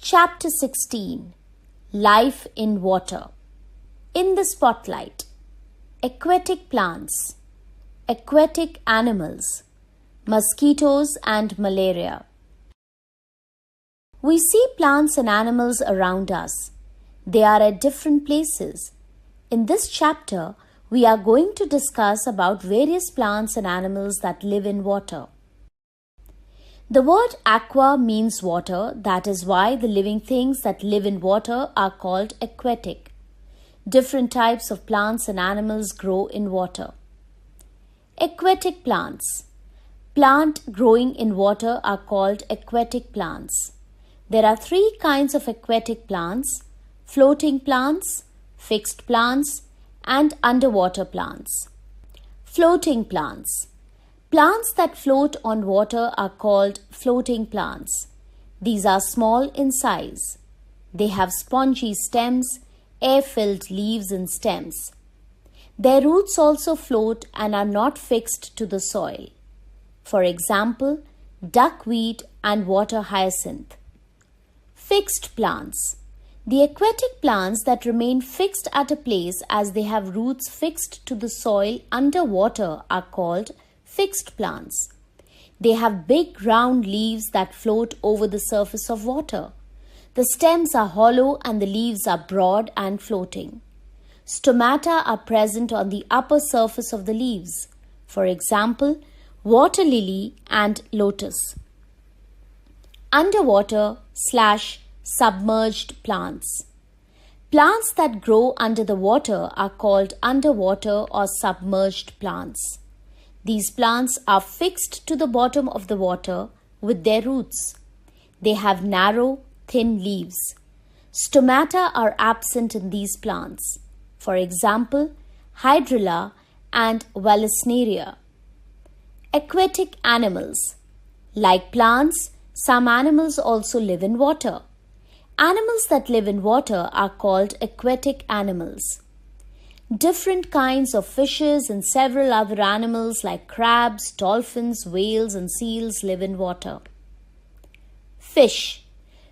Chapter 16 Life in Water. In the spotlight: aquatic plants, aquatic animals, mosquitoes and malaria. We see plants and animals around us. They are at different places. In this chapter, we are going to discuss about various plants and animals that live in water. The word aqua means water. That is why the living things that live in water are called aquatic. Different types of plants and animals grow in water. Aquatic plants. Plants growing in water are called aquatic plants. There are three kinds of aquatic plants: floating plants, fixed plants, and underwater plants. Floating plants. Plants that float on water are called floating plants. These are small in size. They have spongy stems, air-filled leaves and stems. Their roots also float and are not fixed to the soil. For example, duckweed and water hyacinth. Fixed plants. The aquatic plants that remain fixed at a place as they have roots fixed to the soil underwater are called fixed plants. They have big round leaves that float over the surface of water. The stems are hollow and the leaves are broad and floating. Stomata are present on the upper surface of the leaves. For example, water lily and lotus. Underwater / submerged plants. Plants that grow under the water are called underwater or submerged plants. These plants are fixed to the bottom of the water with their roots. They have narrow, thin leaves. Stomata are absent in these plants. For example, hydrilla and vallisneria. Aquatic animals. Like plants, some animals also live in water. Animals that live in water are called aquatic animals. Different kinds of fishes and several other animals like crabs, dolphins, whales, and seals live in water. Fish.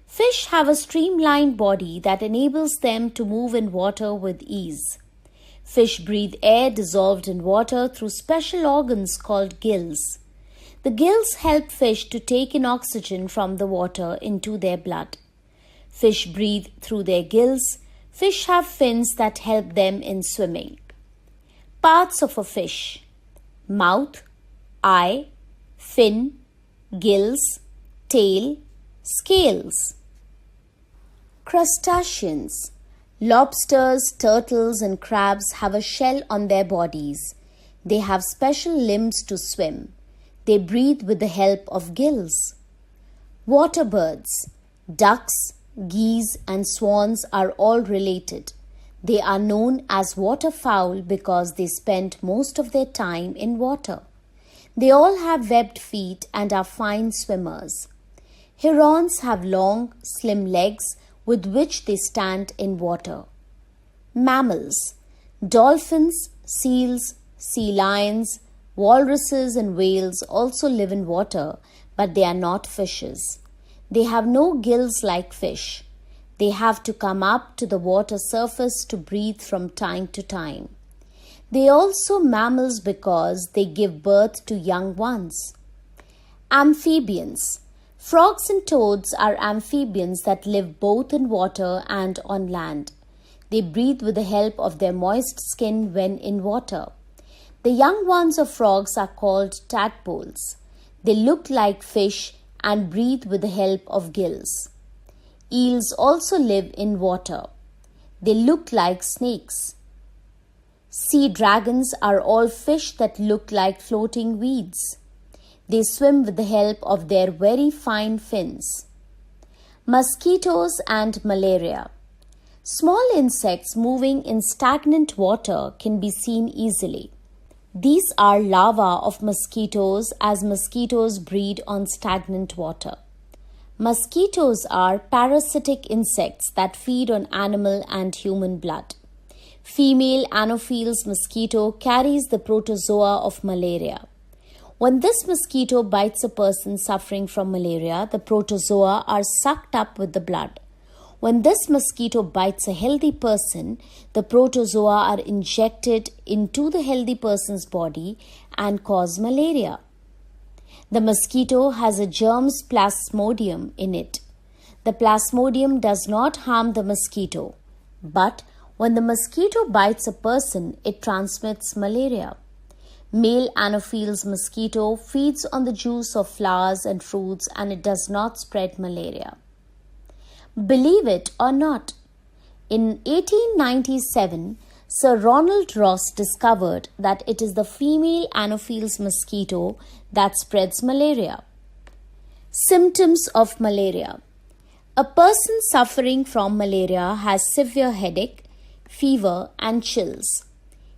Fish have a streamlined body that enables them to move in water with ease. Fish breathe air dissolved in water through special organs called gills. The gills help fish to take in oxygen from the water into their blood. Fish breathe through their gills. Fish have fins that help them in swimming. Parts of a fish: mouth, eye, fin, gills, tail, scales. Crustaceans. Lobsters, turtles, and crabs have a shell on their bodies. They have special limbs to swim. They breathe with the help of gills. Water birds. Ducks, geese and swans are all related. They are known as waterfowl because they spend most of their time in water. They all have webbed feet and are fine swimmers. Herons have long, slim legs with which they stand in water. Mammals. Dolphins, seals, sea lions, walruses and whales also live in water, but they are not fishes. They have no gills like fish. They have to come up to the water surface to breathe from time to time. They are also mammals because they give birth to young ones. Amphibians. Frogs and toads are amphibians that live both in water and on land. They breathe with the help of their moist skin when in water. The young ones of frogs are called tadpoles. They look like fish and breathe with the help of gills. Eels also live in water. They look like snakes. Sea dragons are all fish that look like floating weeds. They swim with the help of their very fine fins. Mosquitoes and malaria. Small insects moving in stagnant water can be seen easily. These are larvae of mosquitoes as mosquitoes breed on stagnant water. Mosquitoes are parasitic insects that feed on animal and human blood. Female Anopheles mosquito carries the protozoa of malaria. When this mosquito bites a person suffering from malaria, the protozoa are sucked up with the blood. When this mosquito bites a healthy person, the protozoa are injected into the healthy person's body and cause malaria. The mosquito has a germ's plasmodium in it. The plasmodium does not harm the mosquito, but when the mosquito bites a person, it transmits malaria. Male Anopheles mosquito feeds on the juice of flowers and fruits, and it does not spread malaria. Believe it or not, in 1897, Sir Ronald Ross discovered that it is the female Anopheles mosquito that spreads malaria. Symptoms of malaria. A person suffering from malaria has severe headache, fever, and chills.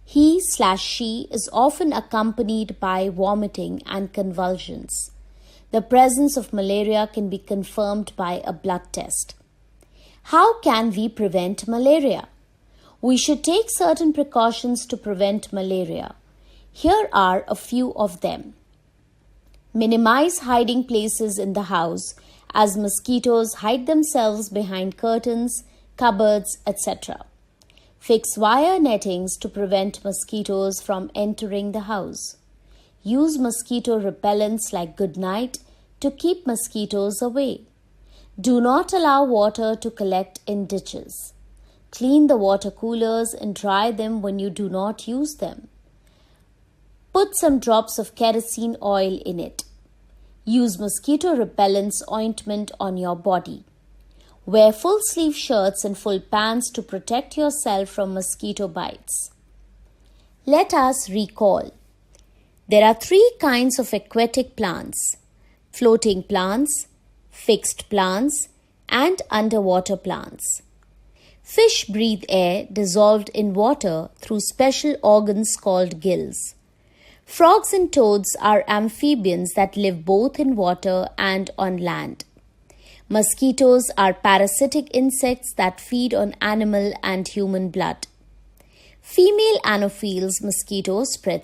He/she is often accompanied by vomiting and convulsions. The presence of malaria can be confirmed by a blood test. How can we prevent malaria? We should take certain precautions to prevent malaria. Here are a few of them. Minimize hiding places in the house, as mosquitoes hide themselves behind curtains, cupboards, etc. Fix wire nettings to prevent mosquitoes from entering the house. Use mosquito repellents like Good Night to keep mosquitoes away. Do not allow water to collect in ditches. Clean the water coolers and dry them when you do not use them. Put some drops of kerosene oil in it. Use mosquito repellents ointment on your body. Wear full-sleeve shirts and full pants to protect yourself from mosquito bites. Let us recall. There are 3 kinds of aquatic plants: floating plants, fixed plants, and underwater plants. Fish breathe air dissolved in water through special organs called gills. Frogs and toads are amphibians that live both in water and on land. Mosquitoes are parasitic insects that feed on animal and human blood. Female Anopheles mosquito spreads